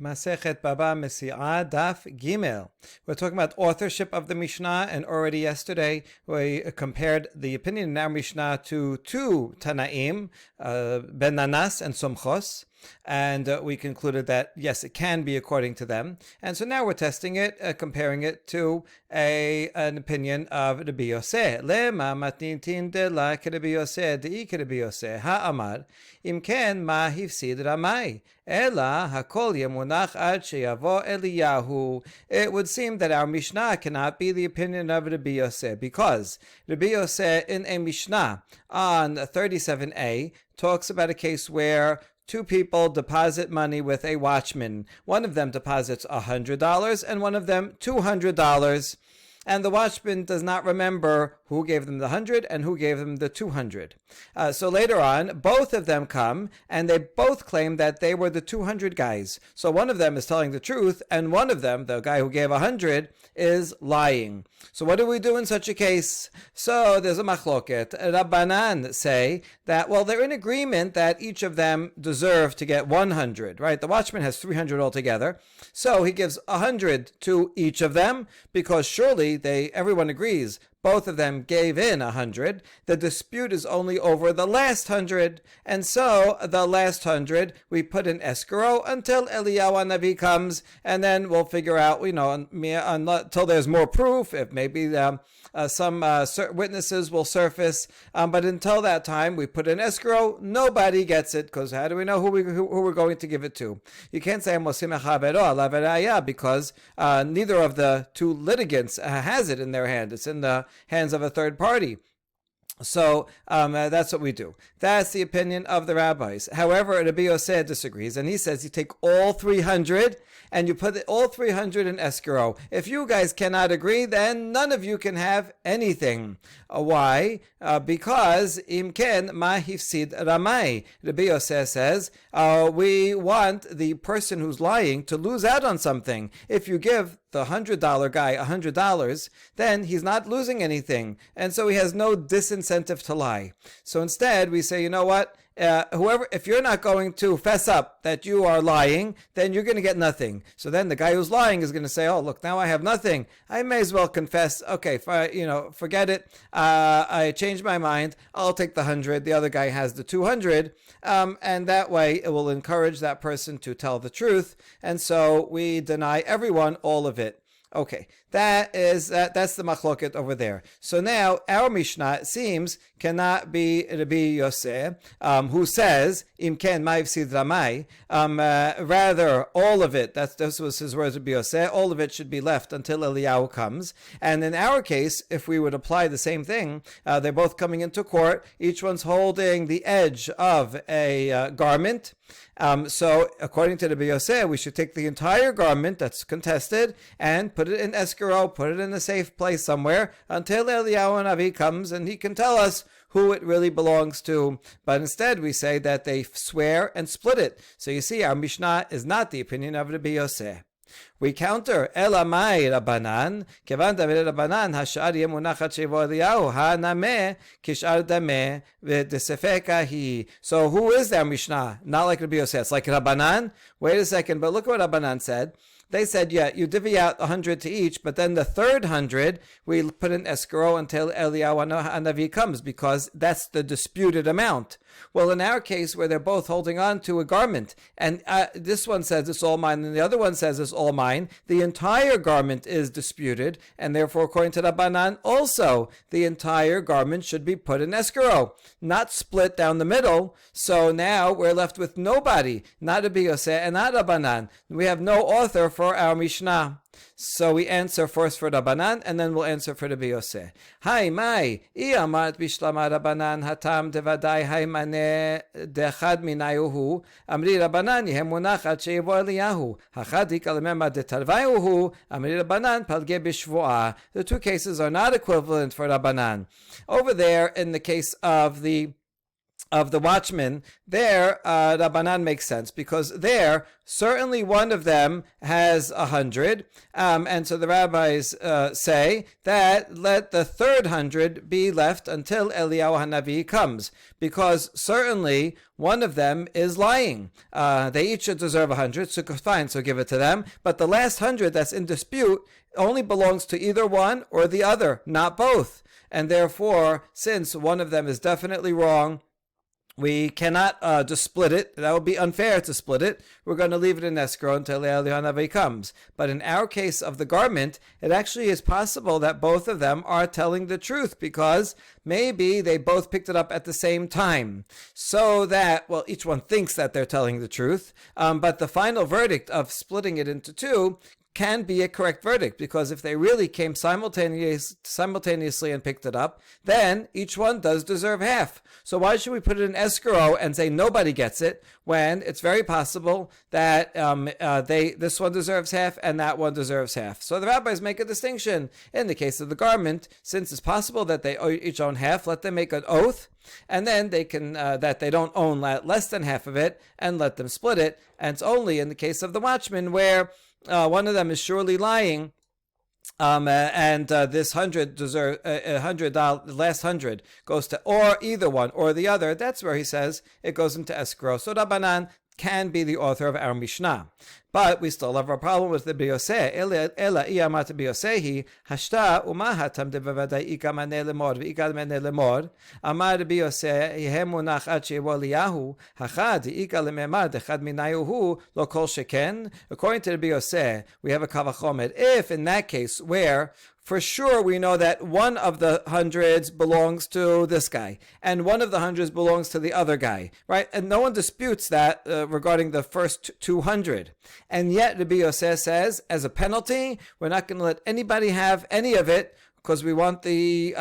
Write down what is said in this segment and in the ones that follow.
Masechet Baba Mesia Daf Gimel. We're talking about authorship of the Mishnah, and already yesterday we compared the opinion in our Mishnah to two Tanaim, Ben Nanas and Somchos, and we concluded that yes, it can be according to them. And so now we're testing it, comparing it to an opinion of Rabbi Yosef. Lema matnitin de la Rabbi Yosef de Rabbi Yosef ha'amar im ken ma hifsid ramai ela hakol yemunach ad sheyavo Eliyahu. It would seem that our Mishnah cannot be the opinion of Rabbi Yosef, because Rabbi Yosef in a Mishnah on 37a talks about a case where two people deposit money with a watchman. One of them deposits $100 and one of them $200. And the watchman does not remember who gave them the 100 and who gave them the 200. So later on, both of them come and they both claim that they were the 200 guys. So one of them is telling the truth and one of them, the guy who gave 100, is lying. So what do we do in such a case? So there's a machloket. Rabbanan say that, well, they're in agreement that each of them deserve to get 100, right? The watchman has 300 altogether. So he gives 100 to each of them because surely everyone agrees both of them gave in 100. The dispute is only over the last 100, and so the last 100 we put in escrow until Eliyahu Navi comes, and then we'll figure out, until there's more proof, if maybe some witnesses will surface. But until that time, we put in escrow. Nobody gets it, because how do we know who we're going to give it to? You can't say because neither of the two litigants has it in their hand. It's in the hands of a third party. So that's what we do. That's the opinion of the rabbis. However, Rabbi Yosef disagrees, and he says you take all 300 and you put all 300 in escrow. If you guys cannot agree, then none of you can have anything. Why? Because imken ma hifsid ramai. Rabbi Yosef says we want the person who's lying to lose out on something. If you give the $100 guy $100, then he's not losing anything, and so he has no disincentive to lie. So instead, we say, you know what? If you're not going to fess up that you are lying, then you're going to get nothing. So then the guy who's lying is going to say, oh, look, now I have nothing. I may as well confess. Okay, forget it. I changed my mind. I'll take the 100. The other guy has the 200. And that way it will encourage that person to tell the truth. And so we deny everyone all of it. Okay, that's the machloket over there. So now our Mishnah, it seems, cannot be Rabbi Yosef, who says im ken ma hifsid ramai. Rather, all of it. This was his words, Rabbi Yosef. All of it should be left until Eliyahu comes. And in our case, if we would apply the same thing, they're both coming into court. Each one's holding the edge of a garment. So according to Rabbi Yosef, we should take the entire garment that's contested and put it in escrow, put it in a safe place somewhere until Eliyahu Navi comes and he can tell us who it really belongs to. But instead we say that they swear and split it. So you see, our Mishnah is not the opinion of Rabbi Yosef. We counter, Elamai Rabbanan, Kevan David Rabbanan, Hashar Yemunachat Shevo Eliyahu, Ha-Nameh, Kishar Dameh, V'Desefeka. So who is their Mishnah? Not like Rabbi Yosef. It's like Rabbanan. Wait a second, but look what Rabbanan said. They said, yeah, you divvy out 100 to each, but then the third 100, we put in escrow until Eliyahu Navi comes, because that's the disputed amount. Well, in our case, where they're both holding on to a garment, and this one says it's all mine, and the other one says it's all mine, the entire garment is disputed, and therefore, according to Rabbanan, also, the entire garment should be put in escrow, not split down the middle. So now we're left with nobody, not Rabbi Yosef and not Rabbanan. We have no author for our Mishnah. So we answer first for Rabbanan, and then we'll answer for Rabbi Yosef. Hai mai, amat bishlama Rabbanan hatam devadai hai mane dechad minayuhu amri Rabbanan yehem munachat sheyevo Eliyahu hachad ikalemema detarvayuhu amri Rabbanan palge bishvoah. The two cases are not equivalent for Rabbanan. Over there, in the case of the of the watchman, there Rabbanan makes sense, because there certainly one of them has 100, and so the rabbis say that let the third 100 be left until Eliyahu Hanavi comes, because certainly one of them is lying. They each should deserve 100, so fine, so give it to them. But the last 100 that's in dispute only belongs to either one or the other, not both. And therefore, since one of them is definitely wrong, we cannot just split it. That would be unfair to split it. We're going to leave it in escrow until Eliyahu Hanavi comes. But in our case of the garment, it actually is possible that both of them are telling the truth, because maybe they both picked it up at the same time. So that, well, each one thinks that they're telling the truth. But the final verdict of splitting it into two can be a correct verdict, because if they really came simultaneously and picked it up, then each one does deserve half. So why should we put it in escrow and say nobody gets it, when it's very possible that this one deserves half and that one deserves half? So the rabbis make a distinction. In the case of the garment, since it's possible that they each own half, let them make an oath, and then they can that they don't own less than half of it, and let them split it. And it's only in the case of the watchman where one of them is surely lying, and this $100 the last 100 goes to or either one or the other. That's where he says it goes into escrow. So Rabbanan can be the author of our Mishnah. But we still have a problem with the Biyoseh. Ela iyamat Biyosehi hashta umahatam de bevadai ika mane lemor v'ika mane lemor amar Biyoseh yehemunach ad she'evo Eliyahu hachad ika lememad echad minayuhu lo kol sheken. According to the Biyoseh, we have a kavachomet. If in that case where for sure we know that one of the hundreds belongs to this guy and one of the hundreds belongs to the other guy, right? And no one disputes that regarding the first 200. And yet Rabbi Yosef says, as a penalty, we're not going to let anybody have any of it, because we want the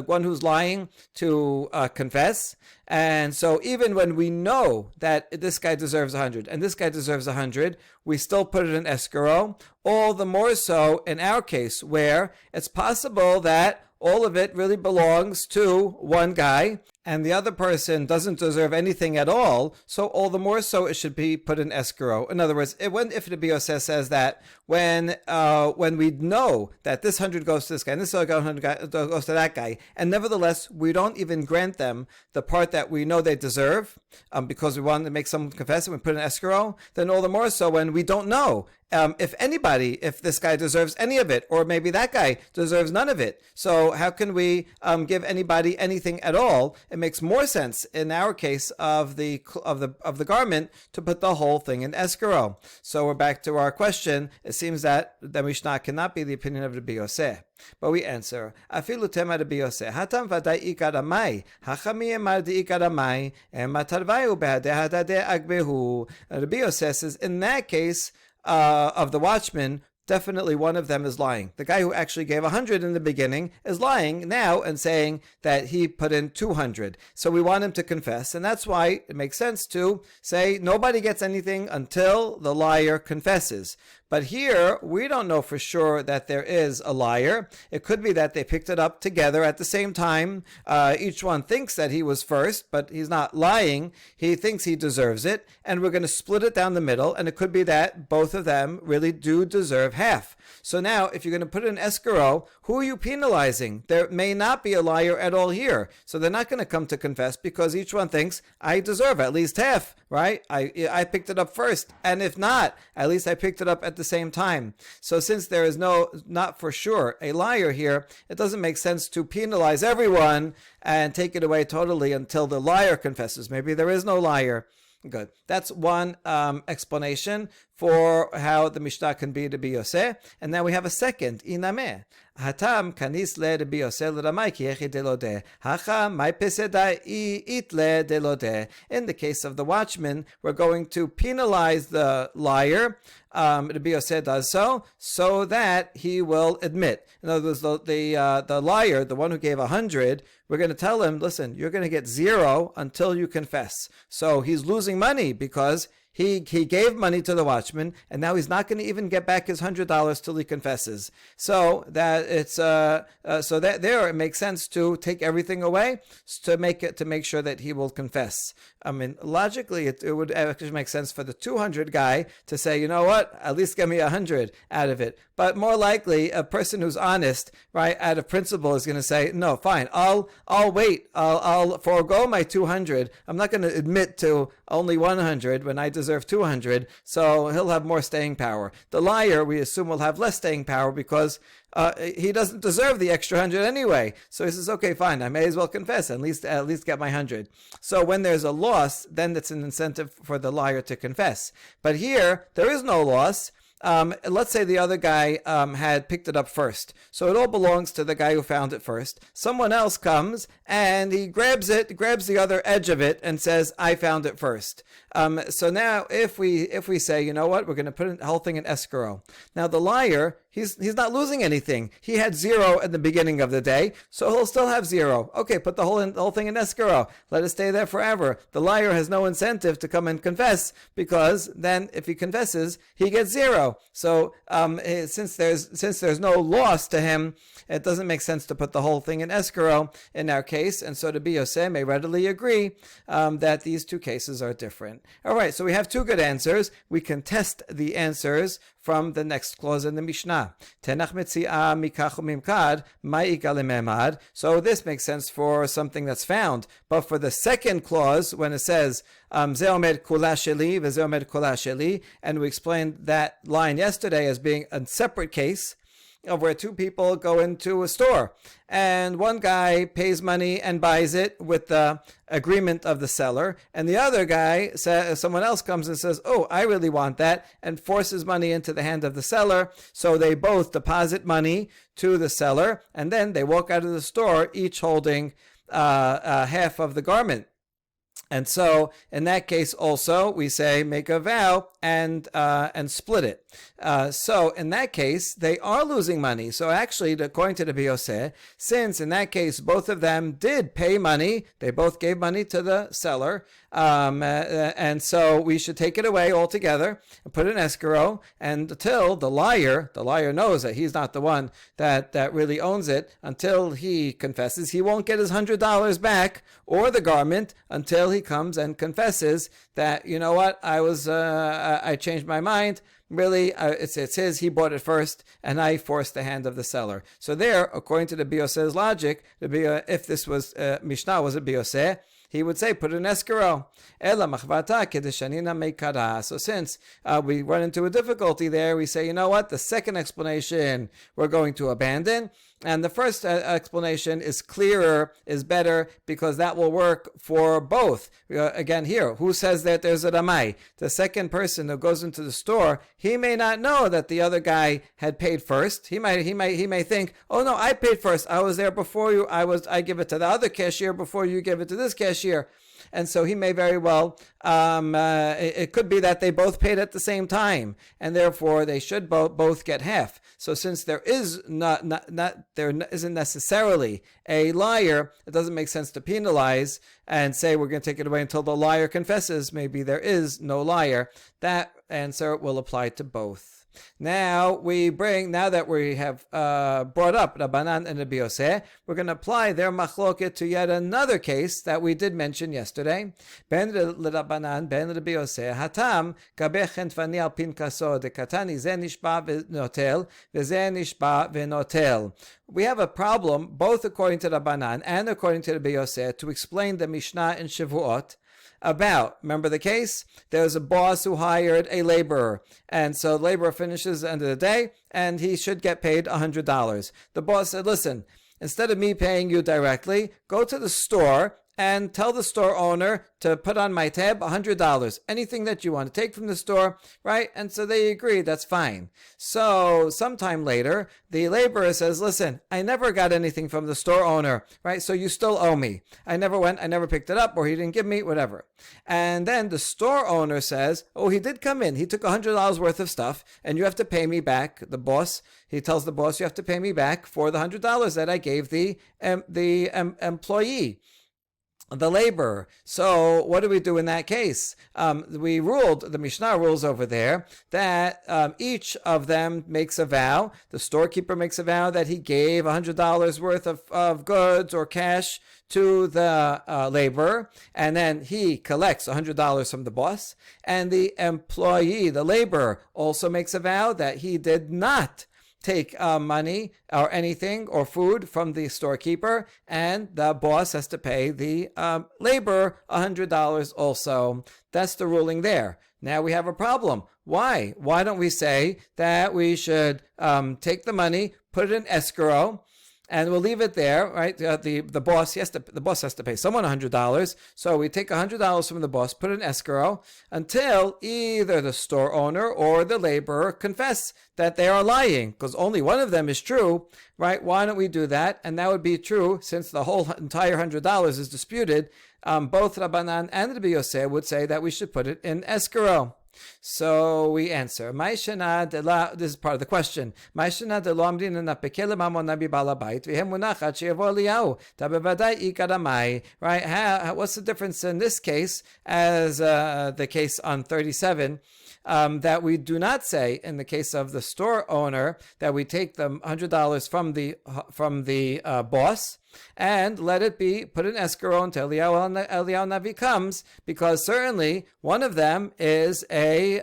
one who's lying to confess. And so even when we know that this guy deserves 100 and this guy deserves 100, we still put it in escrow. All the more so in our case, where it's possible that all of it really belongs to one guy and the other person doesn't deserve anything at all, so all the more so it should be put in escrow. In other words, if the BOS says that when we know that this 100 goes to this guy and this 100 goes to that guy, and nevertheless we don't even grant them the part that we know they deserve, because we want to make someone confess and we put in escrow, then all the more so when we don't know if this guy deserves any of it, or maybe that guy deserves none of it. So how can we give anybody anything at all? It makes more sense in our case of the garment to put the whole thing in escrow. So we're back to our question. It seems that the Mishnah cannot be the opinion of the Biyoseh. But we answer, Afilu tema de Biyoseh, hatam vadai ikaramai, hachami emar de ikaramai, ematarvayu behadeh hadadeh agbehu. The Biyoseh says, in that case of the watchman, definitely one of them is lying. The guy who actually gave 100 in the beginning is lying now and saying that he put in 200. So we want him to confess, and that's why it makes sense to say nobody gets anything until the liar confesses. But here, we don't know for sure that there is a liar. It could be that they picked it up together at the same time. Each one thinks that he was first, but he's not lying. He thinks he deserves it, and we're going to split it down the middle, and it could be that both of them really do deserve half. So now, if you're going to put it in escrow, who are you penalizing? There may not be a liar at all here. So they're not going to come to confess because each one thinks, I deserve at least half, right? I picked it up first. And if not, at least I picked it up at the same time. So since there is not for sure a liar here, it doesn't make sense to penalize everyone and take it away totally until the liar confesses. Maybe there is no liar. Good. That's one explanation for how the Mishnah can be the Biyoseh. And now we have a second, Inameh. Hatam kanis le de Biyoseh l'ramai ki echi delodeh. Hacha mai peseda itle delodeh. In the case of the watchman, we're going to penalize the liar. The Biyoseh does so that he will admit. In other words, the liar, the one who gave 100, we're going to tell him, listen, you're going to get 0 until you confess. So he's losing money because He gave money to the watchman, and now he's not going to even get back his $100 till he confesses. So that it's so that there it makes sense to take everything away to make sure that he will confess. I mean, logically, it would actually make sense for the 200 guy to say, you know what, at least give me 100 out of it. But more likely, a person who's honest, right, out of principle, is going to say, no, fine, I'll wait, I'll forego my 200. I'm not going to admit to only 100 when I deserve 200. So he'll have more staying power. The liar, we assume, will have less staying power because he doesn't deserve the extra 100 anyway. So he says, okay, fine, I may as well confess, at least get my 100. So when there's a loss, then that's an incentive for the liar to confess. But here, there is no loss. Let's say the other guy had picked it up first. So it all belongs to the guy who found it first. Someone else comes and he grabs the other edge of it and says, I found it first. So now if we say, you know what, we're going to put the whole thing in escrow. Now the liar, he's not losing anything. He had 0 at the beginning of the day, so he'll still have 0. Okay, put the whole thing in escrow. Let it stay there forever. The liar has no incentive to come and confess, because then if he confesses, he gets 0. So since there's no loss to him, it doesn't make sense to put the whole thing in escrow in our case. And so the Biyoseh may readily agree that these two cases are different. All right, so we have 2 good answers. We can test the answers from the next clause in the Mishnah. Tenach metzi'ah mikach u'mimkad ma'iga lememad. So this makes sense for something that's found. But for the second clause, when it says ze omed kula sheli v'ze omed kula sheli, and we explained that line yesterday as being a separate case of where 2 people go into a store and one guy pays money and buys it with the agreement of the seller, and the other guy someone else comes and says, oh, I really want that, and forces money into the hand of the seller. So they both deposit money to the seller, and then they walk out of the store each holding half of the garment. And so, in that case, also we say make a vow and split it. So, in that case, they are losing money. So, actually, according to the Biyoseh, since in that case both of them did pay money, they both gave money to the seller, and so we should take it away altogether and put it in escrow. And until the liar knows that he's not the one that really owns it, until he confesses, he won't get his $100 back or the garment until he comes and confesses that, you know what, I changed my mind. Really, it's his. He bought it first, and I forced the hand of the seller. So there, according to the Biyoseh's logic, if this was Mishnah was a Biyoseh, he would say, put it in escrow. So since we run into a difficulty there, we say, you know what, the second explanation we're going to abandon. And the first explanation is clearer, is better, because that will work for both. Again, here, who says that there's a ramai? The second person who goes into the store, he may not know that the other guy had paid first. He may think, oh no, I paid first. I was there before you. I give it to the other cashier before you give it to this cashier. And so he may very well, it could be that they both paid at the same time, and therefore they should both get half. So since there isn't necessarily a liar, it doesn't make sense to penalize and say we're going to take it away until the liar confesses. Maybe there is no liar. That answer will apply to both. Now that we have brought up Rabbanan and the Biyoseh, we're going to apply their machloket to yet another case that we did mention yesterday. Ben Rabbanan, ben Biyoseh, hatam kabechen tvani al pinkaso de katani ze nishba v'notel v'ze nishba v'notel. We have a problem, both according to Rabbanan and according to the Biyoseh, to explain the Mishnah in Shavuot. Remember the case? There's a boss who hired a laborer, and so the laborer finishes at the end of the day, and he should get paid $100. The boss said, listen, instead of me paying you directly, go to the store and tell the store owner to put on my tab $100, anything that you want to take from the store, right? And so they agree, that's fine. So sometime later, the laborer says, listen, I never got anything from the store owner, right? So you still owe me. I never picked it up, or he didn't give me, whatever. And then the store owner says, oh, he did come in. He took $100 worth of stuff, and you have to pay me back. The boss, he tells the boss, you have to pay me back for the $100 that I gave the employee. the laborer. So what do we do in that case? The Mishnah rules over there that each of them makes a vow. The storekeeper makes a vow that he gave $100 worth of goods or cash to the laborer, and then he collects $100 from the boss. And the employee, the laborer, also makes a vow that he did not take money or anything or food from the storekeeper, and the boss has to pay the laborer $100 also. That's the ruling there. Now we have a problem. Why? Why don't we say that we should take the money, put it in escrow, and we'll leave it there, right? The boss has to pay someone $100. So we take $100 from the boss, put it in escrow until either the store owner or the laborer confess that they are lying, because only one of them is true, right? Why don't we do that? And that would be true since the whole entire $100 is disputed. Both Rabbanan and Rabbi Yosef would say that we should put it in escrow. So we answer. This is part of the question. Right? What's the difference in this case as the case on 37? That we do not say in the case of the store owner that we take the $100 from the boss and let it be put in escrow until Eliyahu Navi comes, because certainly one of them is a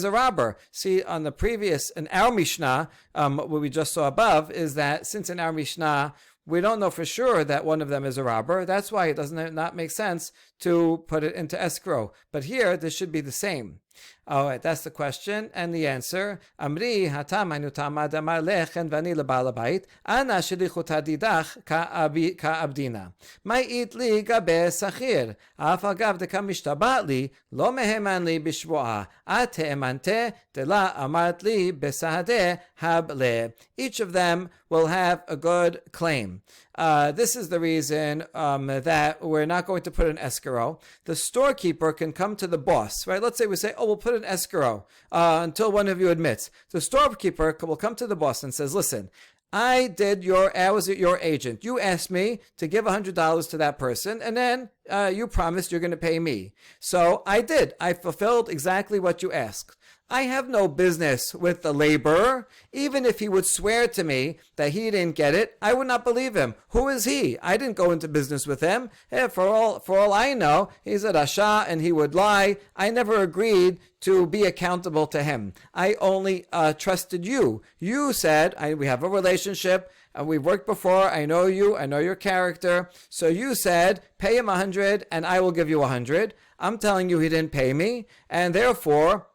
robber. See, on the previous, in our Mishnah, what we just saw above is that since in our Mishnah we don't know for sure that one of them is a robber, that's why it does not make sense to put it into escrow. But here, this should be the same. All right, that's the question and the answer. Amri hatam anu tamad amar lechen vani lebal habayit ana shelichut hadidach ka'abdina. Ma'it li gabe sachir. Af agav dekam mishtabat li lo meheman li bishvoa. Ate emante de la amart li besahade hable. Each of them will have a good claim. This is the reason that we're not going to put an escrow. The storekeeper can come to the boss, right? Let's say we say, we'll put an escrow until one of you admits. The storekeeper will come to the boss and says, listen, I was your agent. You asked me to give $100 to that person, and then you promised you're going to pay me. So I did. I fulfilled exactly what you asked. I have no business with the laborer. Even if he would swear to me that he didn't get it, I would not believe him. Who is he? I didn't go into business with him. For all I know, he's a rasha and he would lie. I never agreed to be accountable to him. I only trusted you. You said, we have a relationship. We've worked before. I know you. I know your character. So you said, pay him 100 and I will give you 100. I'm telling you he didn't pay me, and therefore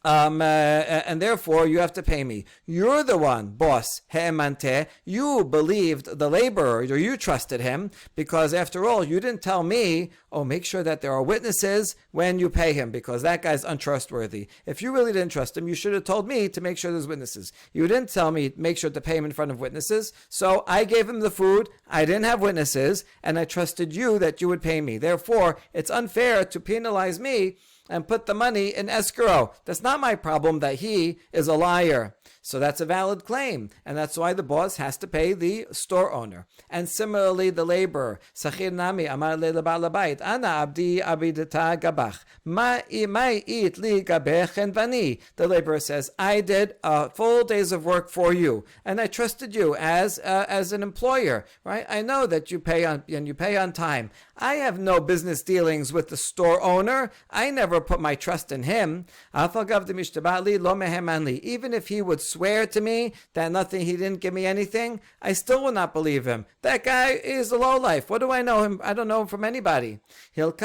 you have to pay me. You're the one, boss, he'emante. You believed the laborer, or you trusted him, because after all, you didn't tell me, make sure that there are witnesses when you pay him, because that guy's untrustworthy. If you really didn't trust him, you should have told me to make sure there's witnesses. You didn't tell me, make sure to pay him in front of witnesses, so I gave him the food, I didn't have witnesses, and I trusted you that you would pay me. Therefore, it's unfair to penalize me and put the money in escrow. That's not my problem that he is a liar. So that's a valid claim, and that's why the boss has to pay the store owner. And similarly, the laborer. Sachir nami amar lebal habayit, ana abdi abidata gabach. Ma'it li gabech and vani. The laborer says, I did a full days of work for you, and I trusted you as an employer, right? I know that you pay on time. I have no business dealings with the store owner. I never put my trust in him. Even if he would swear to me that he didn't give me anything, I still will not believe him. That guy is a lowlife. What do I know him? I don't know him from anybody. That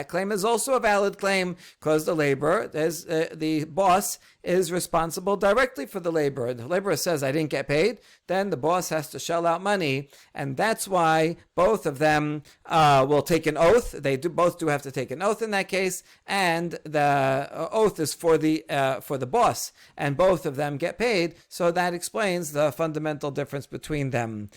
claim is also a valid claim, because the laborer, the boss, is responsible directly for the laborer. The laborer says, I didn't get paid, then the boss has to shell out money, and that's why both of them will take an oath. They both have to take an oath in that case, and the oath is for the boss, and both of them get paid. So that explains the fundamental difference between them.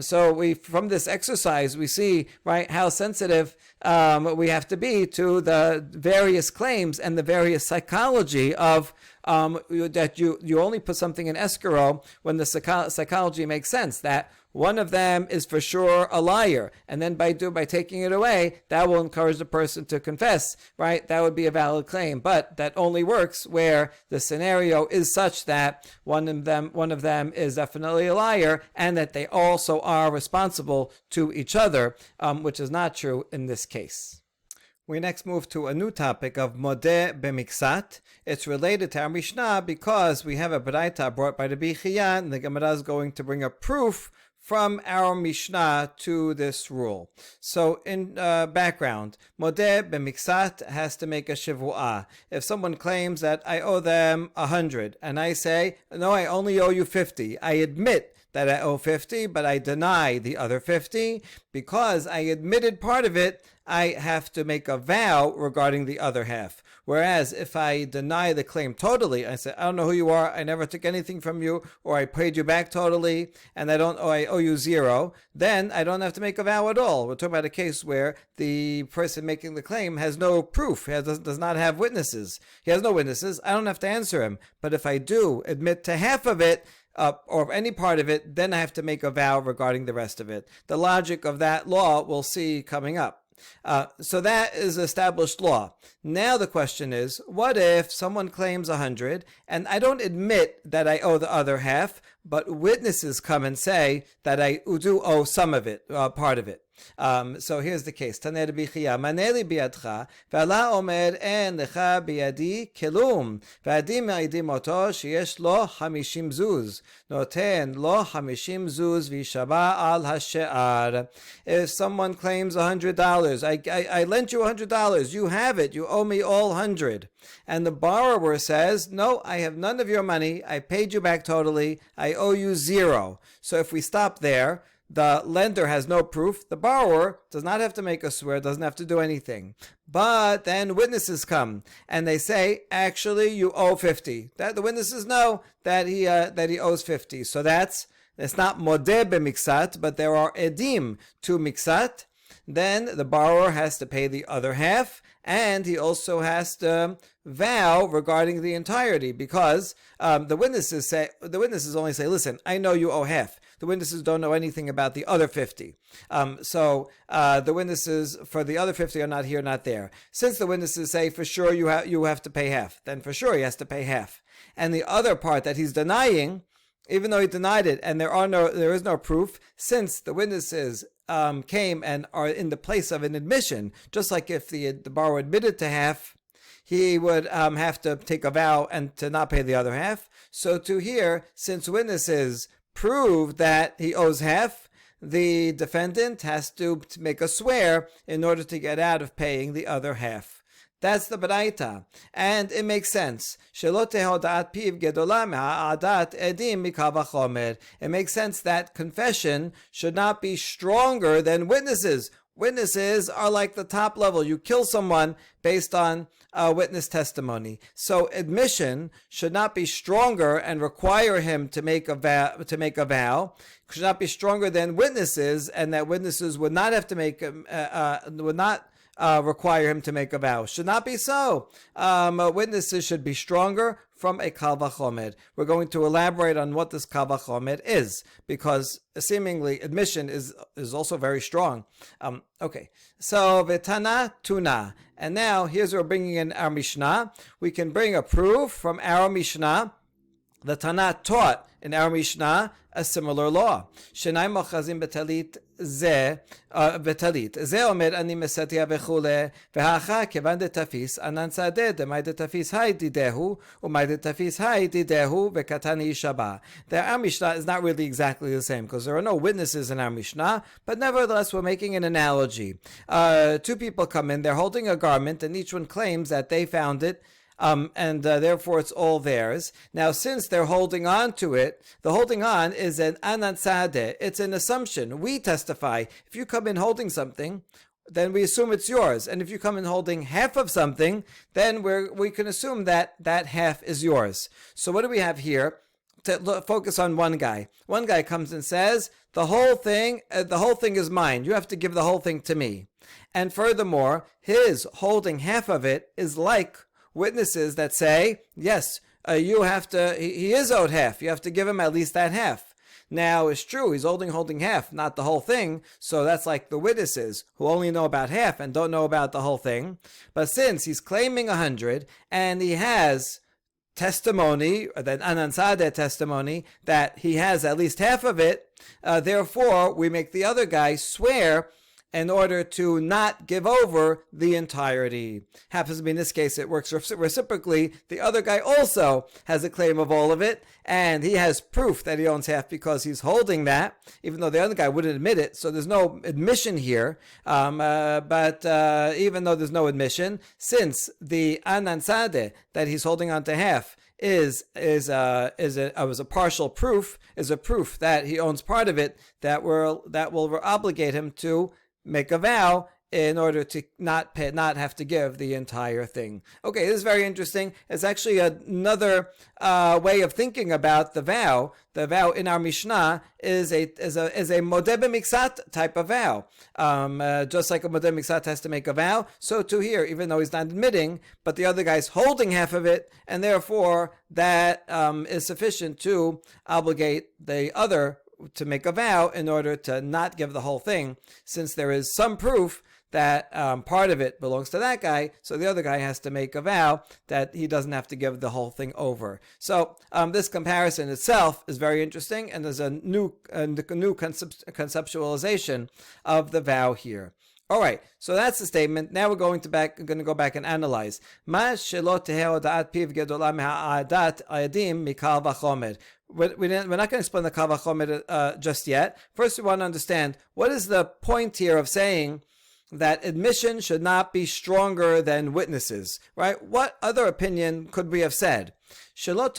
So from this exercise we see, right, how sensitive we have to be to the various claims and the various psychology of that you only put something in escrow when the psychology makes sense. That one of them is for sure a liar, and then by taking it away, that will encourage the person to confess, right? That would be a valid claim, but that only works where the scenario is such that one of them is definitely a liar, and that they also are responsible to each other, which is not true in this case. We next move to a new topic of modeh b'miksat. It's related to our Mishnah because we have a Baraita brought by the Bichia, and the Gemara is going to bring a proof from our Mishnah to this rule. So in background, modeh b'miksat has to make a shivu'ah. If someone claims that I owe them 100, and I say, no, I only owe you 50, I admit that I owe 50, but I deny the other 50. Because I admitted part of it, I have to make a vow regarding the other half. Whereas if I deny the claim totally, I say, I don't know who you are, I never took anything from you, or I paid you back totally, and I owe you 0, then I don't have to make a vow at all. We're talking about a case where the person making the claim has no proof, does not have witnesses. He has no witnesses, I don't have to answer him. But if I do admit to half of it, or any part of it, then I have to make a vow regarding the rest of it. The logic of that law we'll see coming up. So that is established law. Now the question is, what if someone claims 100 and I don't admit that I owe the other half, but witnesses come and say that I do owe some of it, part of it. So here's the case. Taneh Bichia, maneli biadcha, ve'ala omer en lecha biadi kelum, ve'adim me'idim oto sheyesh lo 50 zuz, noten lo 50 zuz v'shaba al hashe'ar. If someone claims $100, I lent you $100, you have it, you owe me all 100. And the borrower says, no, I have none of your money, I paid you back totally, I owe you 0. So if we stop there, the lender has no proof. The borrower does not have to make a swear, doesn't have to do anything. But then witnesses come and they say, actually, you owe 50. That the witnesses know that he owes 50. So it's not modeh b'miksat, but there are edim to miksat. Then the borrower has to pay the other half, and he also has to vow regarding the entirety, because the witnesses only say, listen, I know you owe half. The witnesses don't know anything about the other 50. So the witnesses for the other 50 are not here, not there. Since the witnesses say for sure you have to pay half, then for sure he has to pay half. And the other part that he's denying, even though he denied it, and there is no proof, since the witnesses came and are in the place of an admission, just like if the borrower admitted to half, he would have to take a vow and to not pay the other half. So to here, since witnesses prove that he owes half, the defendant has to make a swear in order to get out of paying the other half. That's the Baraita. And it makes sense. It makes sense that confession should not be stronger than witnesses. Witnesses are like the top level. You kill someone based on witness testimony. So admission should not be stronger and require him to make a vow. Should not be stronger than witnesses, and that witnesses would not have to make require him to make a vow. Should not be so. Witnesses should be stronger from a kal vachomer. We're going to elaborate on what this kal vachomer is, because seemingly admission is also very strong. Okay, so vetana tuna. And now here's where we're bringing in our Mishnah. We can bring a proof from our Mishnah. The Tana taught in our Mishnah a similar law. Shenai mochazim betalit ze omer ani mesatia vechule vehacha kevan de tafis anan sadeh demai de tafis hai didehu umai de tafis hai didehu vekatani shaba. Our Mishnah is not really exactly the same because there are no witnesses in our Mishnah, but nevertheless we're making an analogy. Two people come in, they're holding a garment, and each one claims that they found it, and therefore it's all theirs. Now, since they're holding on to it, the holding on is an anansadeh. It's an assumption. We testify. If you come in holding something, then we assume it's yours. And if you come in holding half of something, then we can assume that that half is yours. So what do we have here? To focus on one guy. One guy comes and says, the whole thing is mine. You have to give the whole thing to me. And furthermore, his holding half of it is like witnesses that say, yes, you have to, he is owed half. You have to give him at least that half. Now, it's true, he's holding half, not the whole thing, so that's like the witnesses who only know about half and don't know about the whole thing. But since he's claiming 100 and he has testimony, that Anansade testimony, that he has at least half of it, therefore we make the other guy swear in order to not give over the entirety. Happens to be in this case it works reciprocally. The other guy also has a claim of all of it, and he has proof that he owns half because he's holding that, even though the other guy wouldn't admit it. So there's no admission here. But even though there's no admission, since the Anansade that he's holding on to half is a partial proof, is a proof that he owns part of it, that will obligate him to make a vow in order to not have to give the entire thing. Okay, this is very interesting. It's actually another way of thinking about the vow. The vow in our Mishnah is a modeh b'miksat type of vow. Just like a modeh b'miksat has to make a vow, so too here, even though he's not admitting, but the other guy's holding half of it, and therefore that is sufficient to obligate the other to make a vow in order to not give the whole thing, since there is some proof that part of it belongs to that guy, so the other guy has to make a vow that he doesn't have to give the whole thing over. So this comparison itself is very interesting, and there's a new conceptualization of the vow here. All right, so that's the statement. Now we're going to go back and analyze. We're not going to explain the kal vachomer just yet. First, we want to understand what is the point here of saying that admission should not be stronger than witnesses, right? What other opinion could we have said? Well,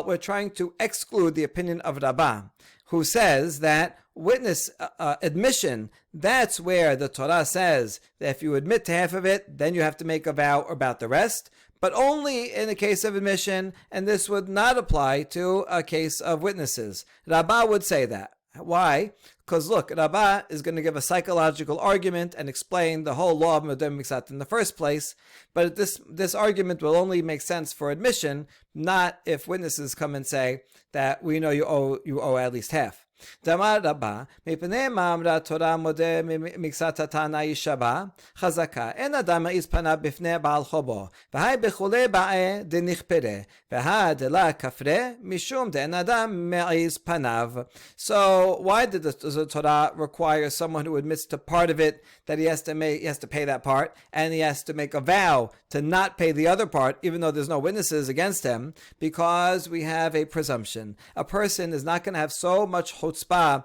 we're trying to exclude the opinion of Rabbah, who says that witness admission, that's where the Torah says that if you admit to half of it, then you have to make a vow about the rest, but only in the case of admission, and this would not apply to a case of witnesses. Rabbah would say that. Why? Because look, Rabbah is going to give a psychological argument and explain the whole law of modeh b'miksat in the first place, but this argument will only make sense for admission, not if witnesses come and say that we know you owe at least half. Damar Rabba, mipnei ma'amra Torah modeh miksat hatana yishaba, chazaka, en adam ma'iz panav bifnei ba'al chobo, v'hai bechule ba'e denichpere, v'ha de la kafre, mishum de en adam ma'iz panav. So why does the Torah require someone who admits to part of it that he has to pay that part, and he has to make a vow to not pay the other part, even though there's no witnesses against him? Because we have a presumption. A person is not going to have so much chutzpah,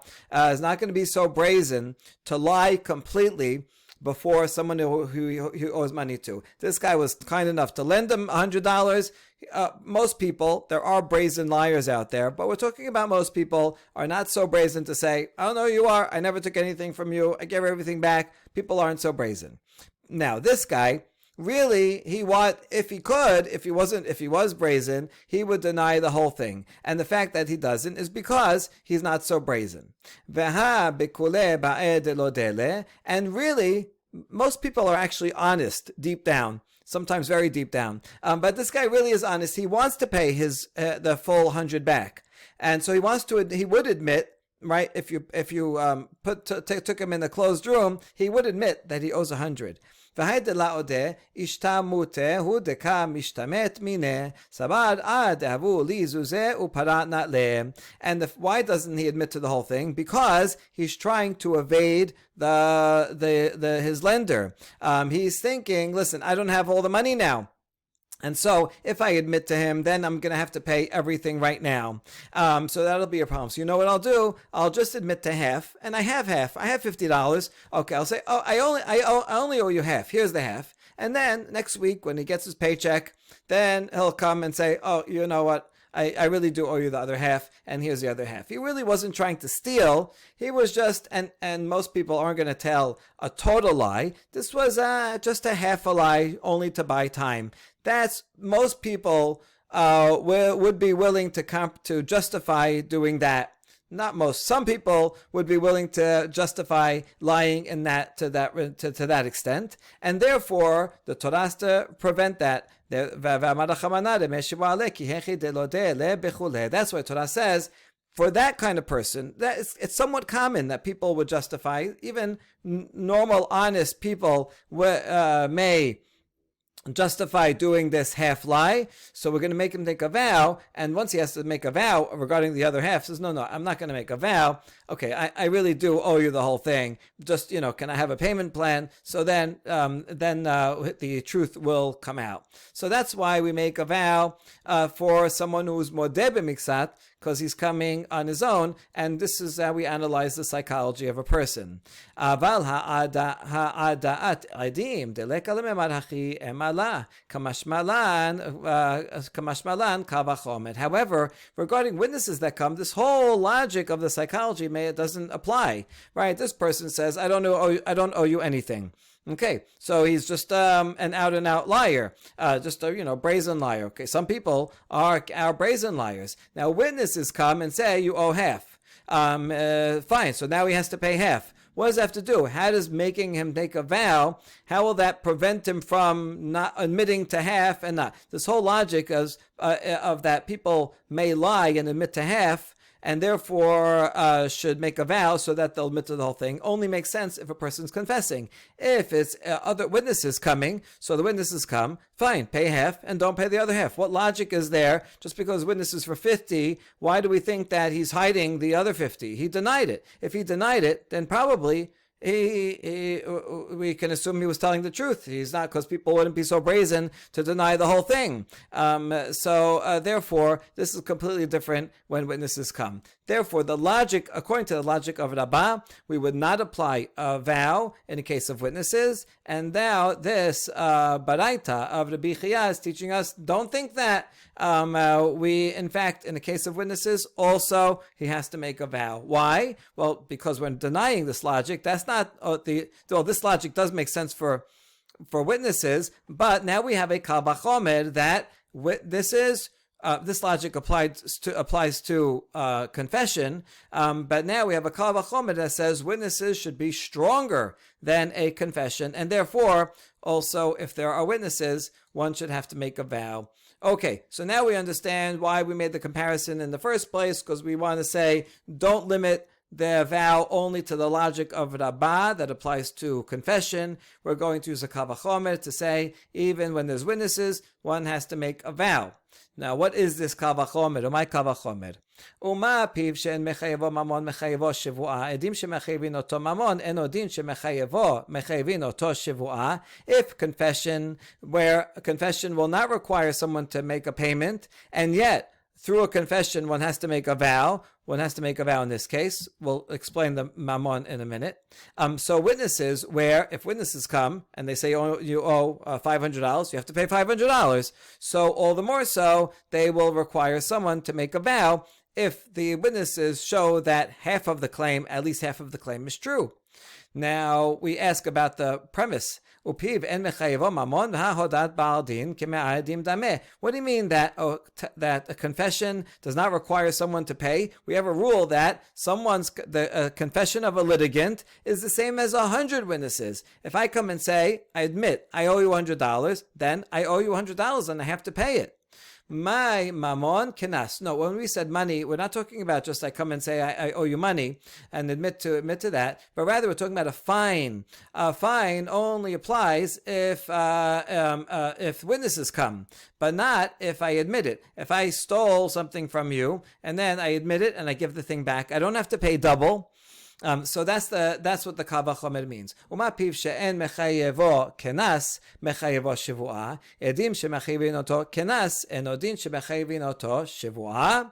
is not going to be so brazen to lie completely before someone who owes money to. This guy was kind enough to lend him $100. Most people, there are brazen liars out there, but we're talking about most people are not so brazen to say, I don't know who you are, I never took anything from you, I gave everything back. People aren't so brazen. Now, this guy, really, he was brazen, he would deny the whole thing. And the fact that he doesn't is because he's not so brazen. And really, most people are actually honest deep down, sometimes very deep down. But this guy really is honest. He wants to pay his the full 100 back, and so he would admit, right? If you took him in a closed room, he would admit that he owes 100. Why doesn't he admit to the whole thing? Because he's trying to evade his lender. He's thinking, listen, I don't have all the money now, and so if I admit to him, then I'm going to have to pay everything right now. So that'll be a problem. So you know what I'll do? I'll just admit to half, and I have half. I have $50. Okay, I'll say, I only owe you half. Here's the half. And then next week when he gets his paycheck, then he'll come and say, oh, you know what? I really do owe you the other half, and here's the other half. He really wasn't trying to steal. He was just, and most people aren't going to tell a total lie. This was just a half a lie, only to buy time. That's, most people would be willing to justify doing that. not most, some people would be willing to justify lying in that to that extent, and therefore the Torah has to prevent that. That's why Torah says, for that kind of person, it's somewhat common that people would justify, even normal, honest people may justify doing this half lie. So we're going to make him take a vow, and once he has to make a vow regarding the other half, says, no, I'm not going to make a vow. Okay, I really do owe you the whole thing. Just, can I have a payment plan? So then the truth will come out. So that's why we make a vow for someone who's modeh b'miksat, because he's coming on his own, and this is how we analyze the psychology of a person. Aval ha'ada'at adim deleka lememad hachi emala kamashmalan kavachomet. However, regarding witnesses that come, this whole logic of the psychology doesn't apply, right? This person says, I don't owe you anything. Okay, so he's just an out-and-out liar, just a brazen liar. Okay, some people are brazen liars. Now witnesses come and say you owe half. Fine, so now he has to pay half. What does that have to do? How does making him take a vow, how will that prevent him from not admitting to half and not? This whole logic of that people may lie and admit to half, and therefore should make a vow so that they'll admit to the whole thing, only makes sense if a person's confessing. If it's other witnesses coming, so the witnesses come, fine, pay half and don't pay the other half. What logic is there? Just because witnesses for 50, why do we think that he's hiding the other 50? He denied it. If he denied it, then probably we can assume he was telling the truth. He's not, because people wouldn't be so brazen to deny the whole thing. Therefore, this is completely different when witnesses come. Therefore, according to the logic of Rabbah, we would not apply a vow in the case of witnesses. And now this baraita of Rabbi Chia is teaching us, don't think that. In fact, in the case of witnesses, also he has to make a vow. Why? Well, because when denying this logic, that's not this logic does make sense for witnesses, but now we have a kal vachomer that this logic applies to confession, but now we have a kal vachomer that says witnesses should be stronger than a confession, and therefore also if there are witnesses, one should have to make a vow. Okay, so now we understand why we made the comparison in the first place, because we want to say don't limit the vow only to the logic of Rabbah that applies to confession. We're going to use a kal vachomer to say even when there's witnesses, one has to make a vow. Now, what is this kal vachomer? My kal vachomer. Uma piv she'en mechayevo mamon mechayevo shivua. Edim shemechayevin oto mamon en odin mechayevin oto shivua. If where a confession will not require someone to make a payment, and yet through a confession one has to make a vow. One has to make a vow in this case. We'll explain the mammon in a minute. So witnesses, where if witnesses come and they say you owe $500, you have to pay $500. So all the more so, they will require someone to make a vow if the witnesses show that at least half of the claim is true. Now we ask about the premise. What do you mean that a confession does not require someone to pay? We have a rule that the confession of a litigant is the same as 100 witnesses. If I come and say, I admit I owe you $100, then I owe you $100 and I have to pay it. My mamon kenas. No, when we said money, we're not talking about just I come and say I owe you money and admit to that, but rather we're talking about a fine. A fine only applies if witnesses come, but not if I admit it. If I stole something from you and then I admit it and I give the thing back, I don't have to pay double. So that's what the kal vachomer means. Uma piv she'en mechayevo kenas mechayevo shivua. Edim shemechayevin oto kenas en odin shemechayevin oto shivua.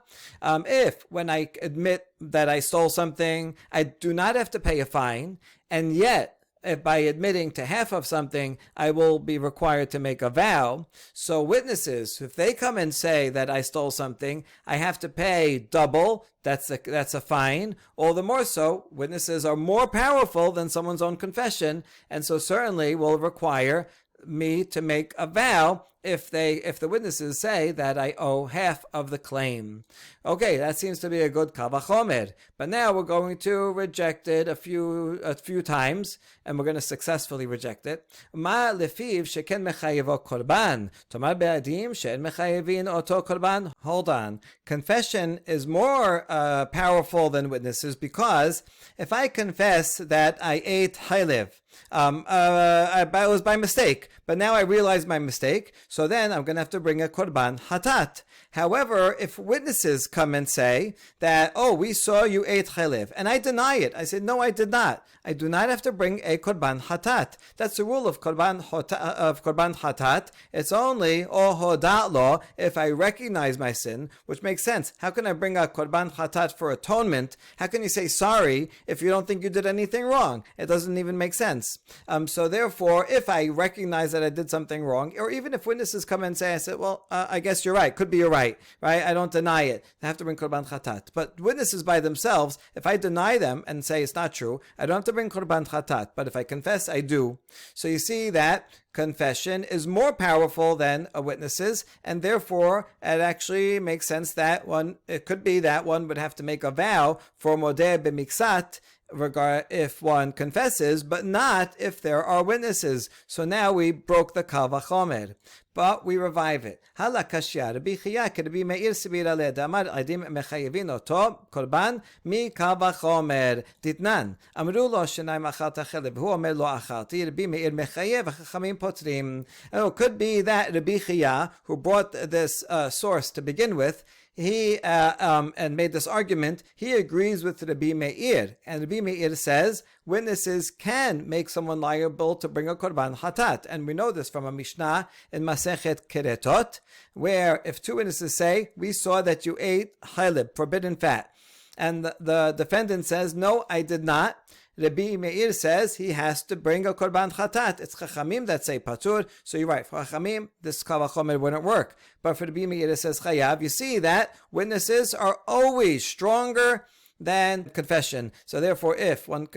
If when I admit that I stole something, I do not have to pay a fine, and yet if by admitting to half of something, I will be required to make a vow. So witnesses, if they come and say that I stole something, I have to pay double. That's a fine. All the more so, witnesses are more powerful than someone's own confession, and so certainly will require me to make a vow if the witnesses say that I owe half of the claim. Okay, that seems to be a good kal vachomer. But now we're going to reject it a few times, and we're going to successfully reject it. Ma lefiv sheken mechayevo korban. Tomar be'adim she'en mechayevin oto korban. Hold on. Confession is more powerful than witnesses, because if I confess that I ate chaylev, it was by mistake, but now I realize my mistake, so then I'm going to have to bring a korban hatat. However, if witnesses come and say that, oh, we saw you ate chaylev, and I deny it, I said, no, I did not, I do not have to bring a korban hatat. That's the rule of korban hatat. It's only hodat lo if I recognize my sin, which makes sense. How can I bring a korban hatat for atonement? How can you say sorry if you don't think you did anything wrong? It doesn't even make sense. So therefore, if I recognize that I did something wrong, or even if witnesses come and say, I said, well, I guess you're right, could be you're right? I don't deny it. I have to bring korban chatat. But witnesses by themselves, if I deny them and say it's not true, I don't have to bring korban chatat. But if I confess, I do. So you see that confession is more powerful than witnesses, and therefore it actually makes sense that it could be that one would have to make a vow for modeh b'miksat, if one confesses, but not if there are witnesses. So now we broke the kal vachomer, but we revive it. Hala kashya Rabbi Chiya Rabbi Meir Sibira le Damar Adim mechayevin oto korban mi kal vachomer ditnan amru lo shenayim achalta chelev hu omer lo achalti Rabbi Meir mechayev chachamim potrim. Oh, could be that Rabbi Chiya, who brought this source to begin with, he and made this argument, he agrees with Rabbi Meir, and Rabbi Meir says witnesses can make someone liable to bring a korban hatat, and we know this from a Mishnah in Masechet Keretot, where if two witnesses say, we saw that you ate chalib, forbidden fat, and the defendant says, no, I did not, Rabbi Meir says he has to bring a korban chatat. It's chachamim that say patur. So you're right. For chachamim, this kal vachomer wouldn't work. But for Rabbi Meir, it says chayav. You see that witnesses are always stronger than confession. So therefore, if one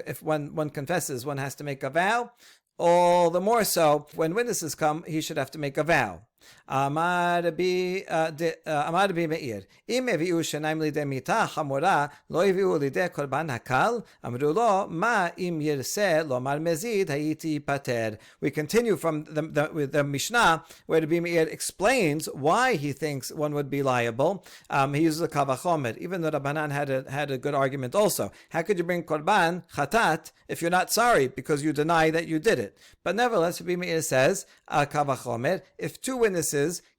confesses, one has to make a vow. All the more so, when witnesses come, he should have to make a vow. Amar Rabbi Meir, Im eviu shenayim lidei mita chamora, lo eviu lidei korban hakal, amru lo, ma im yirseh lomar mezid hayiti pater. We continue from the Mishnah, where Rabbi Meir explains why he thinks one would be liable. He uses a kal vachomer, even though Rabbanan had a good argument also. How could you bring korban chatat if you're not sorry because you deny that you did it? But nevertheless, Rabbi Meir says, kal vachomer, if two witnesses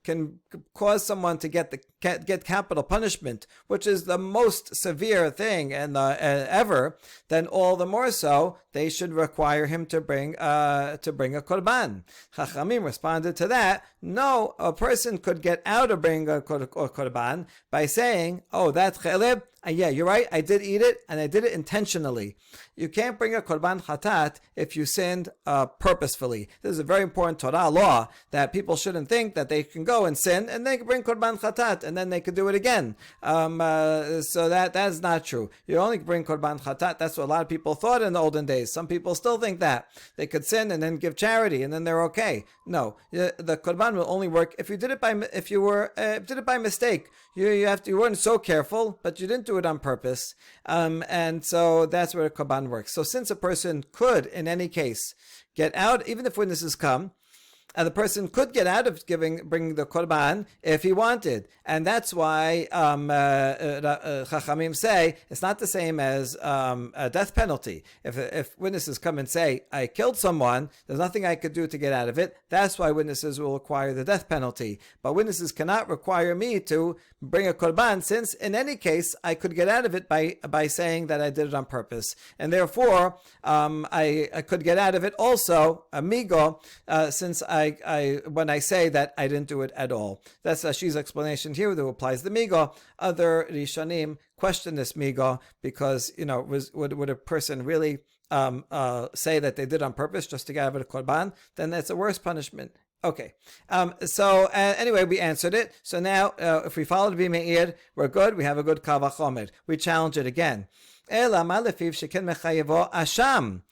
can cause someone to get capital punishment, which is the most severe thing ever, then all the more so they should require him to bring a korban. Chachamim responded to that. No, a person could get out of bringing a korban by saying, "Oh, that cheleb, yeah, you're right. I did eat it, and I did it intentionally." You can't bring a korban chatat if you sinned purposefully. This is a very important Torah law that people shouldn't think that they can go and sin and they can bring korban chatat and then they could do it again. So that's not true. You only bring korban chatat. That's what a lot of people thought in the olden days. Some people still think that they could sin and then give charity and then they're okay. No, the korban will only work if you did it by mistake. You weren't so careful, but you didn't do it on purpose, and so that's where korban works. So since a person could, in any case, get out, even if witnesses come, and the person could get out of bringing the korban if he wanted, and that's why Chachamim say it's not the same as a death penalty. If witnesses come and say, "I killed someone," there's nothing I could do to get out of it. That's why witnesses will require the death penalty. But witnesses cannot require me to bring a korban, since in any case I could get out of it by saying that I did it on purpose, and therefore I could get out of it also amigo, since when I say that I didn't do it at all. That's Rashi's explanation here, that applies the migo. Other Rishonim question this migo because, would a person really say that they did on purpose just to get out of a korban? Then that's a worse punishment. Okay, so anyway, we answered it. So now, if we follow Rabbi Meir, we're good. We have a good kal vachomer. We challenge it again. Ela ma lefiv sheken mechayevo asham.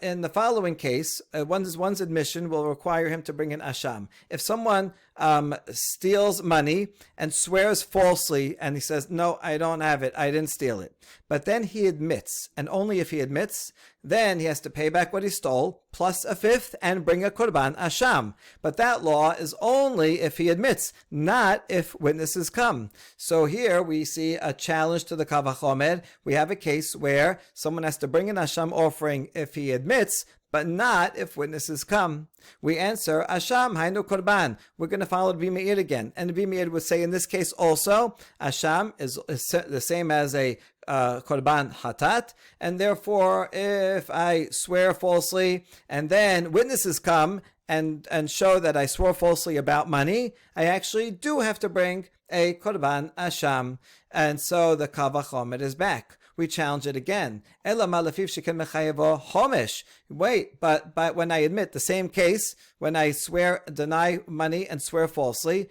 In the following case, one's admission will require him to bring an asham. If someone steals money and swears falsely, and he says, "No, I don't have it. I didn't steal it," but then he admits, and only if he admits, then he has to pay back what he stole plus a fifth and bring a korban asham. But that law is only if he admits, not if witnesses come. So here we see a challenge to the Kal Vachomer. We have a case where someone has to bring an asham offering if he admits, but not if witnesses come. We answer, Asham, Hainu Korban. We're going to follow Rabbi Meir again. And Rabbi Meir would say in this case also, Asham is the same as a Korban Hatat. And therefore, if I swear falsely and then witnesses come and show that I swore falsely about money, I actually do have to bring a Korban Asham. And so the Kal Vachomer is back. We challenge it again. Wait, but when I admit the same case, when I deny money and swear falsely,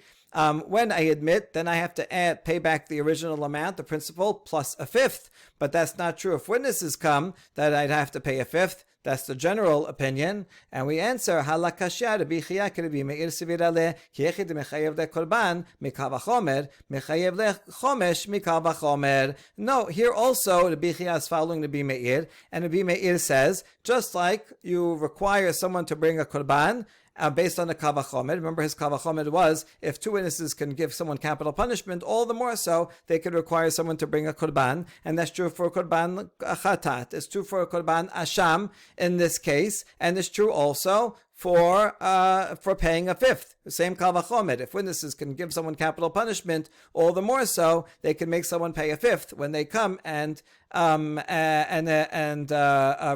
when I admit, then I have to pay back the original amount, the principal, plus a fifth. But that's not true. If witnesses come, that I'd have to pay a fifth. That's the general opinion. And we answer, halakashya Rabbi Chia Rabbi Meir Sivir le ki echid mechayev le korban mikal vachomer mechayev le chomesh mikal vachomer. No, here also Rabbi Chia is following Rabbi Meir, and Rabbi Meir says, just like you require someone to bring a korban, based on the Kal Vachomer. Remember, his Kal Vachomer was, if two witnesses can give someone capital punishment, all the more so, they could require someone to bring a korban, and that's true for korban chatat. It's true for korban asham in this case, and it's true also for paying a fifth. The same Kal Vachomer. If witnesses can give someone capital punishment, all the more so, they can make someone pay a fifth when they come and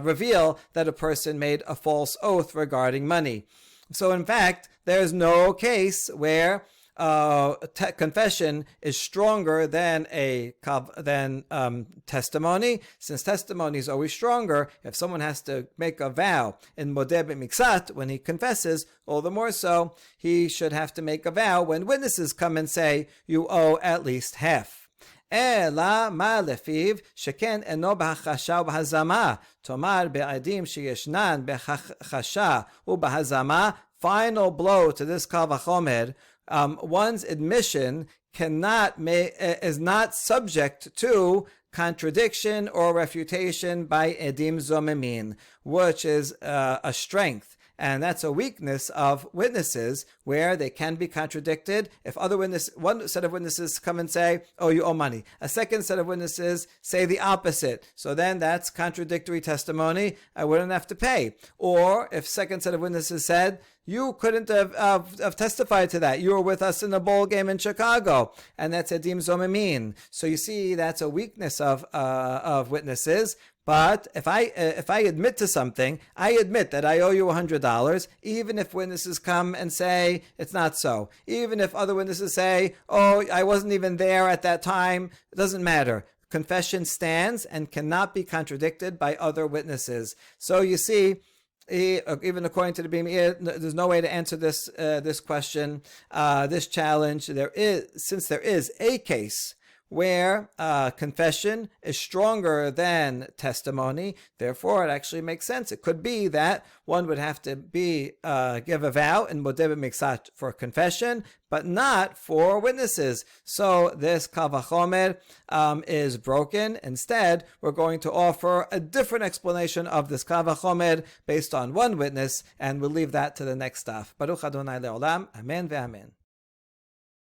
reveal that a person made a false oath regarding money. So in fact, there's no case where confession is stronger than testimony. Since testimony is always stronger, if someone has to make a vow in modeh b'miksat when he confesses, all the more so, he should have to make a vow when witnesses come and say, you owe at least half. אלא מה לפיו שכן אינו בהכחשה ובהזמה, תאמר בעדים שישנן בהכחשה ובהזמה. Final blow to this Kal Vachomer, one's admission is not subject to contradiction or refutation by edim zomemin, which is a strength. And that's a weakness of witnesses where they can be contradicted. If one set of witnesses come and say, oh, you owe money. A second set of witnesses say the opposite. So then that's contradictory testimony. I wouldn't have to pay. Or if second set of witnesses said, you couldn't have testified to that. You were with us in the bowl game in Chicago. And that's edim zomemin. So you see, that's a weakness of witnesses. But if I admit to something, I admit that I owe you $100, even if witnesses come and say it's not so. Even if other witnesses say, oh, I wasn't even there at that time, it doesn't matter. Confession stands and cannot be contradicted by other witnesses. So you see, even according to the Meir, there's no way to answer this question, this challenge. Since there is a case where confession is stronger than testimony, therefore it actually makes sense. It could be that one would have to give a vow in modeh b'miksat for confession, but not for witnesses. So this Kal Vachomer is broken. Instead, we're going to offer a different explanation of this Kal Vachomer based on one witness, and we'll leave that to the next stuff. Baruch Adonai Le'olam. Amen ve'amen.